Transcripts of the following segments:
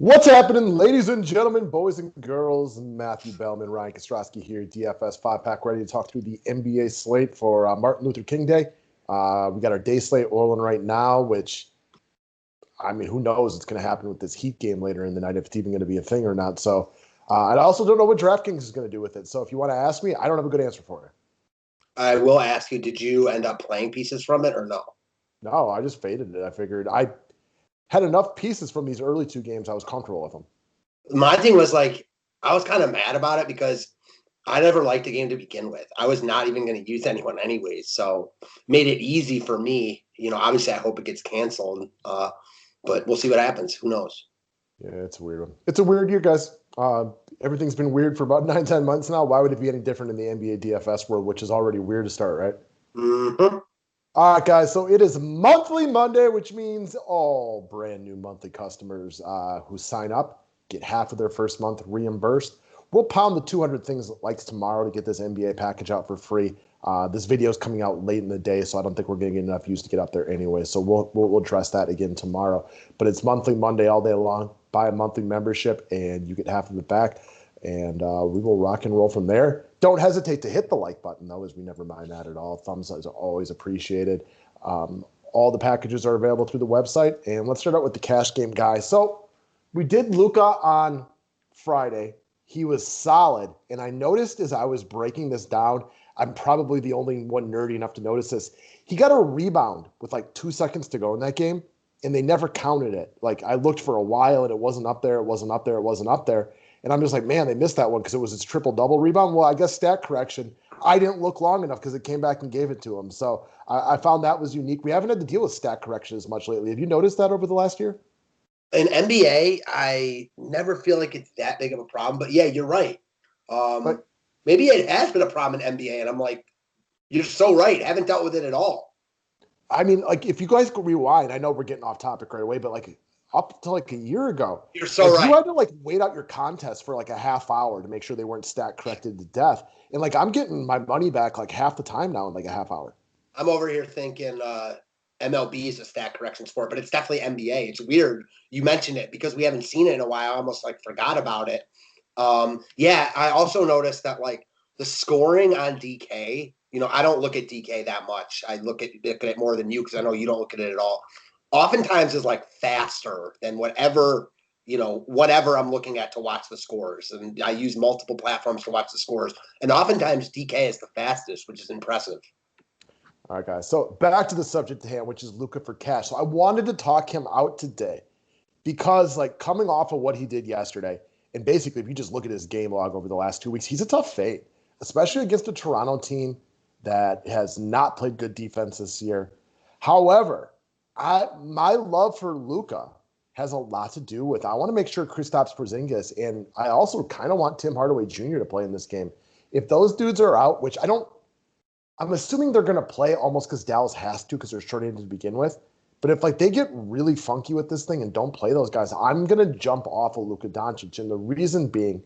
What's happening, ladies and gentlemen, boys and girls? Matthew Bellman, Ryan Kostrowski here, DFS 5-pack, ready to talk through the NBA slate for Martin Luther King Day. We got our day slate rolling right now, which, I mean, who knows what's going to happen with this Heat game later in the night, if it's even going to be a thing or not. So I also don't know what DraftKings is going to do with it. So if you want to ask me, I don't have a good answer for you. I will ask you, did you end up playing pieces from it or no? No, I just faded it. I figured I had enough pieces from these early two games. I was comfortable with them. My thing was I was kind of mad about it because I never liked the game to begin with. I was not even going to use anyone anyways. So made it easy for me. Obviously I hope it gets canceled, but we'll see what happens. Who knows? Yeah, it's a weird one. It's a weird year, guys. Everything's been weird for about 9, 10 months now. Why would it be any different in the NBA DFS world, which is already weird to start, right? Mm-hmm. All right, guys. So it is monthly Monday, which means all brand new monthly customers who sign up get half of their first month reimbursed. We'll pound the 200 things likes tomorrow to get this NBA package out for free. This video is coming out late in the day, so I don't think we're going to get enough views to get up there anyway. So we'll address that again tomorrow. But it's monthly Monday all day long. Buy a monthly membership, and you get half of it back. And we will rock and roll from there. Don't hesitate to hit the like button, though, as we never mind that at all. Thumbs up is always appreciated. All the packages are available through the website. And let's start out with the cash game, guys. So we did Luka on Friday. He was solid. And I noticed as I was breaking this down, I'm probably the only one nerdy enough to notice this. He got a rebound with like 2 seconds to go in that game, and they never counted it. Like, I looked for a while, and it wasn't up there, it wasn't up there, it wasn't up there. And I'm just like, man, they missed that one because it was his triple-double rebound. Well, I guess stat correction. I didn't look long enough because it came back and gave it to him. So I found that was unique. We haven't had to deal with stat correction as much lately. Have you noticed that over the last year? In NBA, I never feel like it's that big of a problem. But yeah, you're right. But Maybe it has been a problem in NBA, and I'm like, you're so right. I haven't dealt with it at all. I mean, like, if you guys could rewind, I know we're getting off topic right away, but like up to like a year ago, You're so like you right. had to like wait out your contest for like a half hour to make sure they weren't stat corrected to death. And like I'm getting my money back like half the time now in like a half hour. I'm over here thinking MLB is a stat correction sport, but it's definitely NBA. It's weird you mentioned it because we haven't seen it in a while. I almost like forgot about it. Yeah, I also noticed that like the scoring on DK. I don't look at DK that much. I look at it more than you because I know you don't look at it at all. Oftentimes is like faster than whatever I'm looking at to watch the scores. And I use multiple platforms to watch the scores. And oftentimes DK is the fastest, which is impressive. All right, guys. So back to the subject at hand, which is Luka for cash. So I wanted to talk him out today because, like, coming off of what he did yesterday, and basically, if you just look at his game log over the last 2 weeks, he's a tough fade, especially against a Toronto team that has not played good defense this year. However, my love for Luka has a lot to do with I want to make sure Kristaps Porzingis, and I also kind of want Tim Hardaway Jr. to play in this game. If those dudes are out, which I'm assuming they're going to play almost because Dallas has to because they're short-handed to begin with. But if like they get really funky with this thing and don't play those guys, I'm going to jump off of Luka Doncic. And the reason being,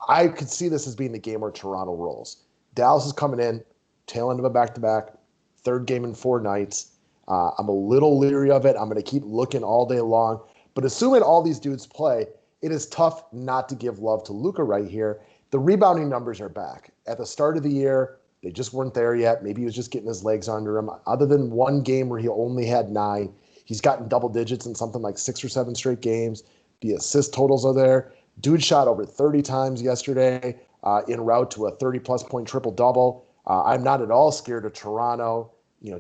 I could see this as being the game where Toronto rolls. Dallas is coming in, tail end of a back-to-back, third game in 4 nights. I'm a little leery of it. I'm going to keep looking all day long. But assuming all these dudes play, it is tough not to give love to Luka right here. The rebounding numbers are back. At the start of the year, they just weren't there yet. Maybe he was just getting his legs under him. Other than one game where he only had 9, he's gotten double digits in something like 6 or 7 straight games. The assist totals are there. Dude shot over 30 times yesterday en route to a 30-plus point triple-double. I'm not at all scared of Toronto.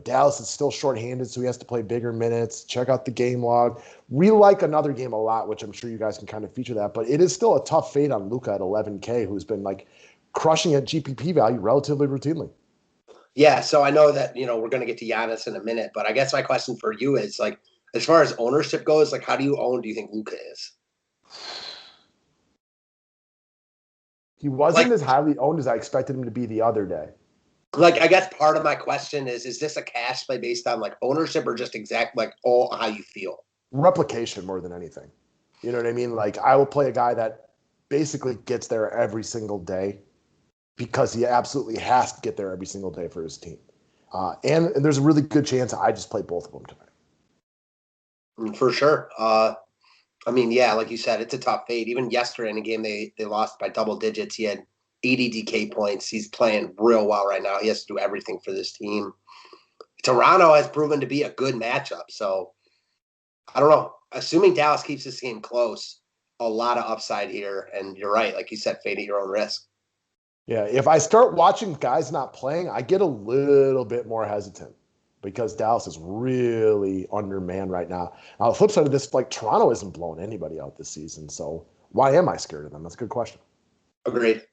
Dallas is still shorthanded, so he has to play bigger minutes. Check out the game log. We like another game a lot, which I'm sure you guys can kind of feature that. But it is still a tough fade on Luka at 11K, who's been like crushing at GPP value relatively routinely. Yeah, so I know that, we're going to get to Giannis in a minute, but I guess my question for you is like, as far as ownership goes, like, how do you think Luka is? He wasn't Like, as highly owned as I expected him to be the other day. I guess part of my question is this a cash play based on like ownership or just exact, like, all how you feel? Replication more than anything. You know what I mean? Like, I will play a guy that basically gets there every single day because he absolutely has to get there every single day for his team. And there's a really good chance I just play both of them tonight. For sure. I mean, yeah, like you said, it's a tough fade. Even yesterday in a game, they lost by double digits. He had 80 DK points. He's playing real well right now. He has to do everything for this team. Toronto has proven to be a good matchup. So I don't know. Assuming Dallas keeps this game close, a lot of upside here. And you're right. Like you said, fade at your own risk. Yeah, if I start watching guys not playing, I get a little bit more hesitant because Dallas is really undermanned right now. Now, the flip side of this, like Toronto isn't blowing anybody out this season. So why am I scared of them? That's a good question. Agreed.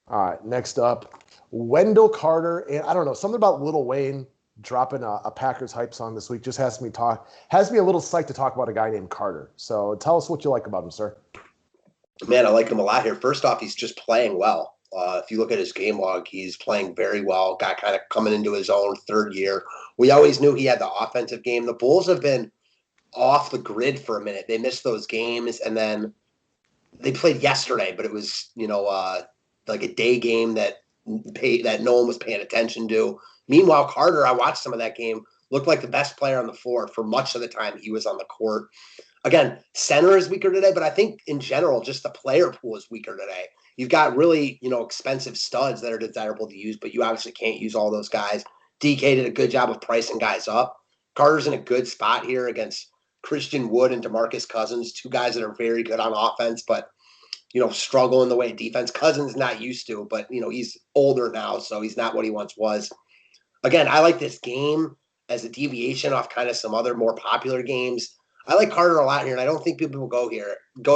All right, next up, Wendell Carter. And I don't know, something about Lil Wayne dropping a Packers hype song this week just has me a little psyched to talk about a guy named Carter. So tell us what you like about him, sir. Man, I like him a lot here. First off, he's just playing well. If you look at his game log, he's playing very well. Got kind of coming into his own third year. We always knew he had the offensive game. The Bulls have been off the grid for a minute. They missed those games, and then they played yesterday, but it was like a day game that no one was paying attention to. Meanwhile, Carter, I watched some of that game, looked like the best player on the floor for much of the time he was on the court. Again, center is weaker today, but I think in general, just the player pool is weaker today. You've got really, expensive studs that are desirable to use, but you obviously can't use all those guys. DK did a good job of pricing guys up. Carter's in a good spot here against Christian Wood and DeMarcus Cousins, two guys that are very good on offense, but struggle in the way of defense. Cousins not used to, but he's older now, so he's not what he once was. Again, I like this game as a deviation off kind of some other more popular games. I like Carter a lot here, and I don't think people will go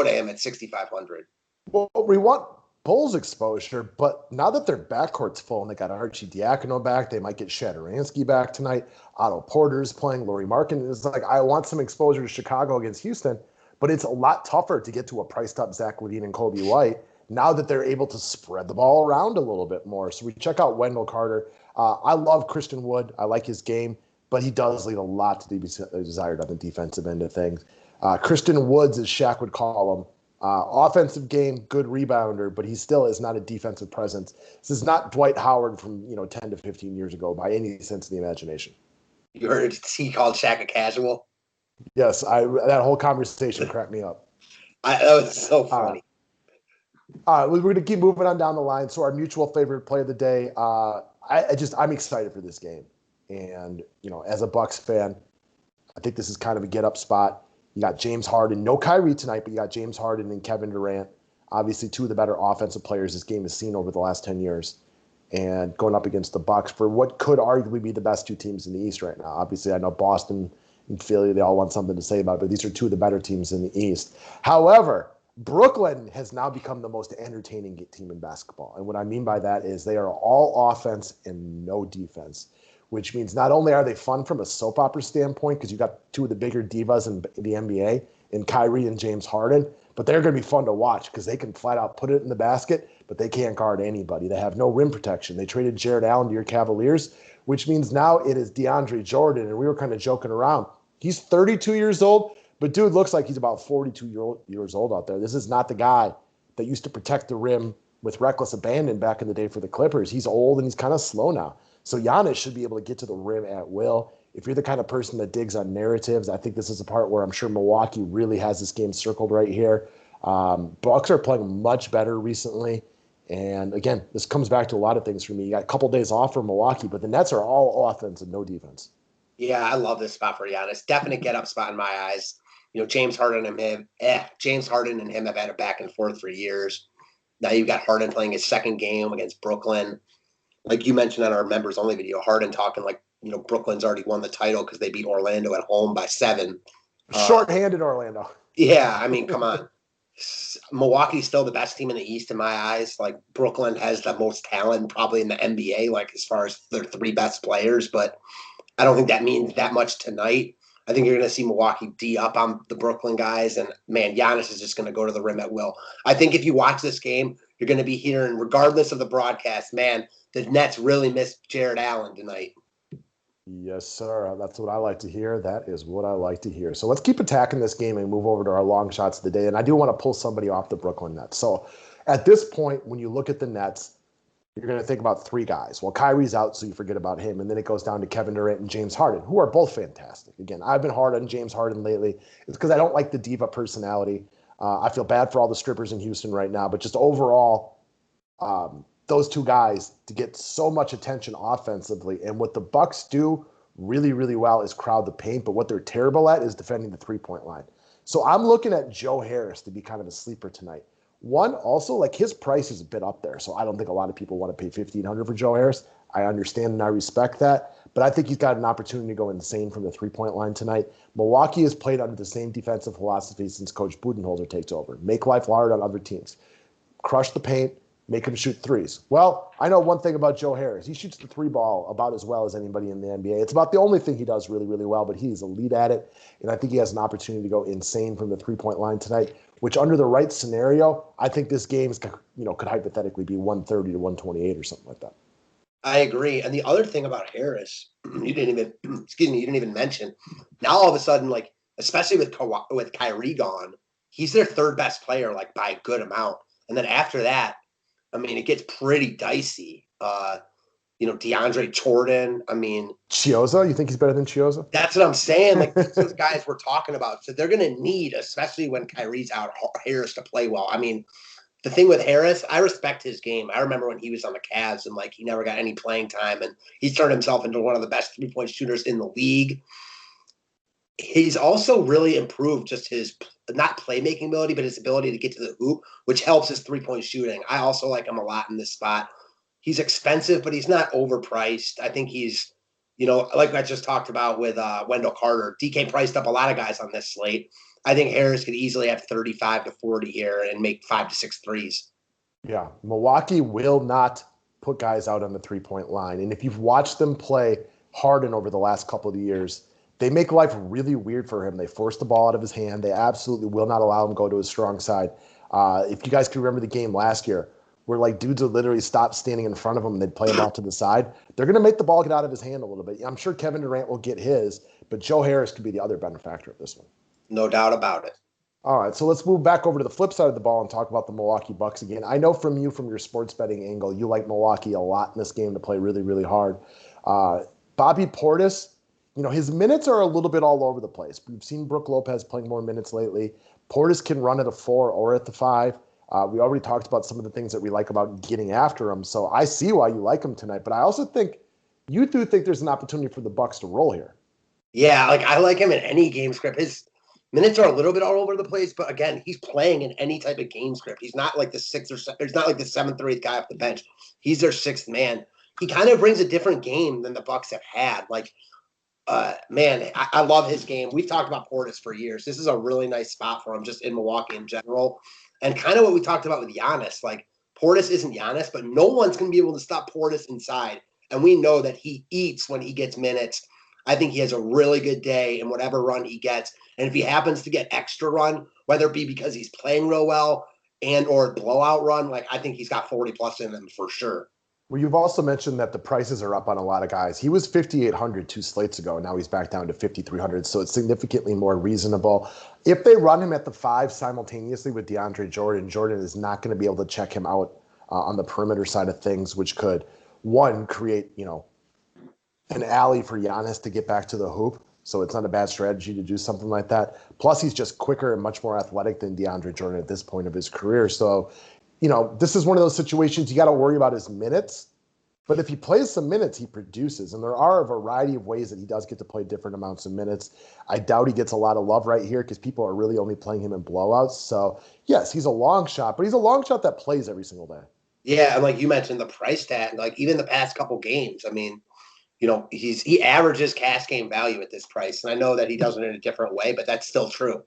to him at 6,500. Well, we want Bulls exposure, but now that their backcourt's full and they got Archie Diacono back, they might get Shadaransky back tonight. Otto Porter's playing. Laurie Markin is like, I want some exposure to Chicago against Houston, but it's a lot tougher to get to a priced up Zach LaVine and Kobe White now that they're able to spread the ball around a little bit more. So we check out Wendell Carter. I love Christian Wood. I like his game, but he does leave a lot to be desired on the defensive end of things. Christian Woods, as Shaq would call him, offensive game, good rebounder, but he still is not a defensive presence. This is not Dwight Howard from 10 to 15 years ago by any sense of the imagination. You heard he called Shaq a casual? Yes, that whole conversation cracked me up. That was so funny. We're going to keep moving on down the line. So our mutual favorite play of the day, I'm excited for this game. And, as a Bucks fan, I think this is kind of a get-up spot. You got James Harden, no Kyrie tonight, but you got James Harden and Kevin Durant. Obviously, two of the better offensive players this game has seen over the last 10 years. And going up against the Bucks for what could arguably be the best two teams in the East right now. Obviously, I know Boston and Philly, they all want something to say about it, but these are two of the better teams in the East. However, Brooklyn has now become the most entertaining team in basketball. And what I mean by that is they are all offense and no defense, which means not only are they fun from a soap opera standpoint, because you got two of the bigger divas in the NBA in Kyrie and James Harden, but they're going to be fun to watch because they can flat out put it in the basket, but they can't guard anybody. They have no rim protection. They traded Jared Allen to your Cavaliers, which means now it is DeAndre Jordan. And we were kind of joking around. He's 32 years old, but dude looks like he's about 42 years old out there. This is not the guy that used to protect the rim with reckless abandon back in the day for the Clippers. He's old and he's kind of slow now. So Giannis should be able to get to the rim at will. If you're the kind of person that digs on narratives, I think this is a part where I'm sure Milwaukee really has this game circled right here. Bucks are playing much better recently. And again, this comes back to a lot of things for me. You got a couple days off for Milwaukee, but the Nets are all offense and no defense. Yeah, I love this spot for Giannis. Definite get up spot in my eyes. James Harden and him have had a back and forth for years. Now you've got Harden playing his second game against Brooklyn. Like you mentioned on our members only video, Harden talking like, Brooklyn's already won the title because they beat Orlando at home by 7. Short-handed Orlando. Yeah, I mean, come on. Milwaukee's still the best team in the East in my eyes. Like Brooklyn has the most talent probably in the NBA, like as far as their 3 best players, but I don't think that means that much tonight. I think you're going to see Milwaukee D up on the Brooklyn guys, and man, Giannis is just going to go to the rim at will. I think if you watch this game, you're going to be hearing, regardless of the broadcast, man, the Nets really missed Jared Allen tonight. Yes, sir. That's what I like to hear. That is what I like to hear. So let's keep attacking this game and move over to our long shots of the day. And I do want to pull somebody off the Brooklyn Nets. So at this point, when you look at the Nets, you're going to think about three guys. Well, Kyrie's out, so you forget about him. And then it goes down to Kevin Durant and James Harden, who are both fantastic. Again, I've been hard on James Harden lately. It's because I don't like the diva personality. I feel bad for all the strippers in Houston right now. But just overall, those two guys to get so much attention offensively. And what the Bucks do really, really well is crowd the paint. But what they're terrible at is defending the three-point line. So I'm looking at Joe Harris to be kind of a sleeper tonight. One, also, like his price is a bit up there, so I don't think a lot of people want to pay $1,500 for Joe Harris. I understand and I respect that, but I think he's got an opportunity to go insane from the three-point line tonight. Milwaukee has played under the same defensive philosophy since Coach Budenholzer takes over. Make life hard on other teams. Crush the paint, make him shoot threes. Well, I know one thing about Joe Harris. He shoots the three ball about as well as anybody in the NBA. It's about the only thing he does really, really well, but he's elite at it, and I think he has an opportunity to go insane from the three-point line tonight, which under the right scenario, I think this game is, could hypothetically be 130 to 128 or something like that. I agree. And the other thing about Harris, you didn't even mention. Now all of a sudden, like especially with Kyrie gone, he's their third best player, like by a good amount. And then after that, I mean, it gets pretty dicey. DeAndre Jordan. I mean, Chiozza, you think he's better than Chiozza? That's what I'm saying. Like those guys we're talking about. So they're going to need, especially when Kyrie's out, Harris to play well. I mean, the thing with Harris, I respect his game. I remember when he was on the Cavs and like he never got any playing time, and he's turned himself into one of the best 3-point shooters in the league. He's also really improved just his not playmaking ability, but his ability to get to the hoop, which helps his 3-point shooting. I also like him a lot in this spot. He's expensive, but he's not overpriced. I think he's, like I just talked about with Wendell Carter. DK priced up a lot of guys on this slate. I think Harris could easily have 35 to 40 here and make 5 to 6 threes. Yeah, Milwaukee will not put guys out on the three-point line. And if you've watched them play Harden over the last couple of years, they make life really weird for him. They force the ball out of his hand. They absolutely will not allow him to go to his strong side. If you guys can remember the game last year, where like dudes would literally stop standing in front of him and they'd play him off to the side. They're going to make the ball get out of his hand a little bit. I'm sure Kevin Durant will get his, but Joe Harris could be the other benefactor of this one. No doubt about it. All right, so let's move back over to the flip side of the ball and talk about the Milwaukee Bucks again. I know from your sports betting angle, you like Milwaukee a lot in this game to play really, really hard. Bobby Portis, his minutes are a little bit all over the place. We've seen Brook Lopez playing more minutes lately. Portis can run at a 4 or at the 5. We already talked about some of the things that we like about getting after him. So I see why you like him tonight, but I also think you do think there's an opportunity for the Bucks to roll here. Yeah, like I like him in any game script. His minutes are a little bit all over the place, but again, he's playing in any type of game script. He's not like the he's not like the 7th or 8th guy off the bench. He's their 6th man. He kind of brings a different game than the Bucks have had. Like, I love his game. We've talked about Portis for years. This is a really nice spot for him just in Milwaukee in general. And kind of what we talked about with Giannis, like Portis isn't Giannis, but no one's going to be able to stop Portis inside. And we know that he eats when he gets minutes. I think he has a really good day in whatever run he gets. And if he happens to get extra run, whether it be because he's playing real well and or blowout run, like I think he's got 40 plus in him for sure. Well, you've also mentioned that the prices are up on a lot of guys. He was 5,800 2 slates ago. Now he's back down to 5,300, so it's significantly more reasonable. If they run him at the 5 simultaneously with DeAndre Jordan, Jordan is not going to be able to check him out on the perimeter side of things, which could, one, create, an alley for Giannis to get back to the hoop. So it's not a bad strategy to do something like that. Plus, he's just quicker and much more athletic than DeAndre Jordan at this point of his career. So, this is one of those situations you got to worry about his minutes. But if he plays some minutes, he produces. And there are a variety of ways that he does get to play different amounts of minutes. I doubt he gets a lot of love right here because people are really only playing him in blowouts. So, yes, he's a long shot, but he's a long shot that plays every single day. Yeah, and like you mentioned, the price tag, like even the past couple games, I mean, he averages cash game value at this price. And I know that he does it in a different way, but that's still true.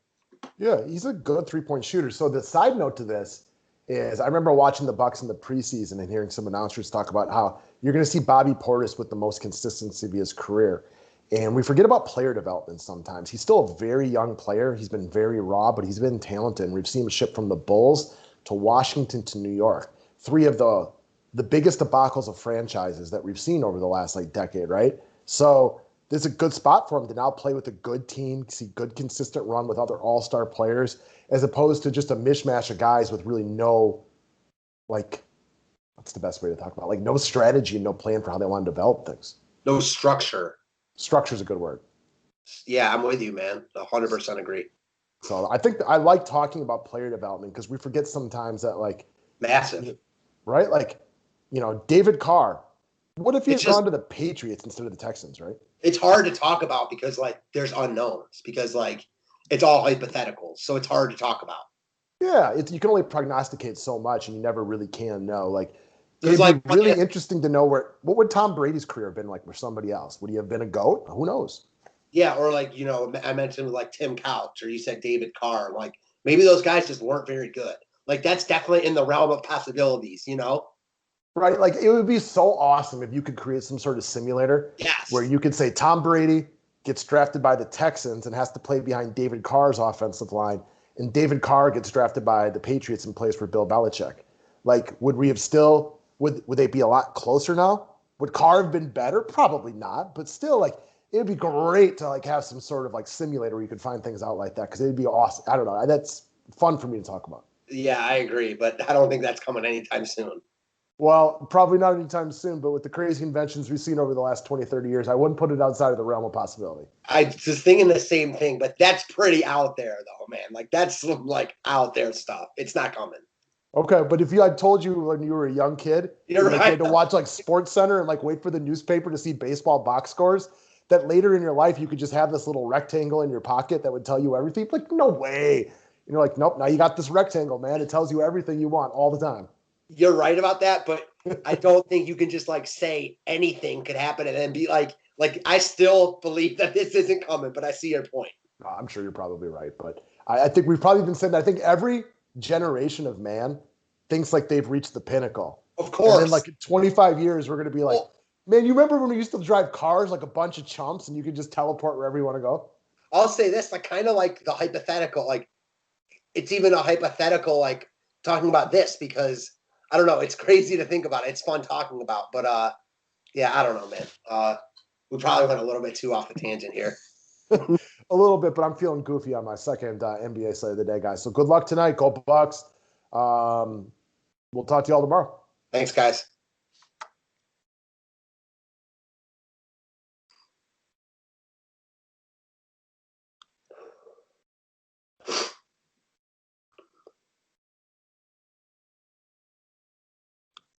Yeah, he's a good 3-point shooter. So the side note to this is I remember watching the Bucks in the preseason and hearing some announcers talk about how you're going to see Bobby Portis with the most consistency of his career. And we forget about player development sometimes. He's still a very young player. He's been very raw, but he's been talented. And we've seen him ship from the Bulls to Washington to New York. 3 of the biggest debacles of franchises that we've seen over the last decade, right? So there's a good spot for him to now play with a good team, see good consistent run with other all-star players, as opposed to just a mishmash of guys with really no What's the best way to talk about? Like no strategy and no plan for how they want to develop things. No structure. Structure is a good word. Yeah, I'm with you, man. 100% agree. So I think I like talking about player development because we forget sometimes that like massive, right? Like, David Carr. What if he had just gone to the Patriots instead of the Texans, right? it's hard to talk about because like there's unknowns because like it's all hypothetical, so it's hard to talk about. Yeah, you can only prognosticate so much, and you never really can know. Like, There's it'd be like really interesting to know what would Tom Brady's career have been like for somebody else? Would he have been a GOAT? Who knows? yeah, or like I mentioned like Tim Couch, or you said David Carr. Like maybe those guys just weren't very good. Like that's definitely in the realm of possibilities, Right? Like, it would be so awesome if you could create some sort of simulator where Yes. you could say Tom Brady gets drafted by the Texans and has to play behind David Carr's offensive line, and David Carr gets drafted by the Patriots and plays for Bill Belichick. Like, would we have still would they be a lot closer now? Would Carr have been better? Probably not, but still, like, it would be great to like have some sort of like simulator where you could find things out like that because it'd be awesome. I don't know. That's fun for me to talk about. Yeah, I agree, but I don't think that's coming anytime soon. Well, probably not anytime soon, but with the crazy inventions we've seen over the last 20, 30 years, I wouldn't put it outside of the realm of possibility. I was just thinking the same thing, but that's pretty out there though, man. Like that's some like out there stuff. It's not coming. Okay, but if you had told you when you were a young kid, You're like, you right. had to watch like Sports Center and like wait for the newspaper to see baseball box scores, that later in your life you could just have this little rectangle in your pocket that would tell you everything. Like, no way. And you're like, nope, now you got this rectangle, man. It tells you everything you want all the time. You're right about that, but I don't think you can just like say anything could happen and then be like I still believe that this isn't coming, but I see your point. I'm sure you're probably right, but I think we've probably been saying that. I think every generation of man thinks like they've reached the pinnacle. Of And then course. like in 25 years, we're going to be like, Well, man, you remember when we used to drive cars like a bunch of chumps and you could just teleport wherever you want to go? I'll say this, like kind of like the hypothetical, like it's even a hypothetical, like talking about this because I don't know, it's crazy to think about. It's fun talking about, but yeah, I don't know, man. We probably went a little bit too off the tangent here. A little bit, but I'm feeling goofy on my second NBA slate of the day, guys. So good luck tonight. Go Bucks. We'll talk to you all tomorrow. Thanks, guys.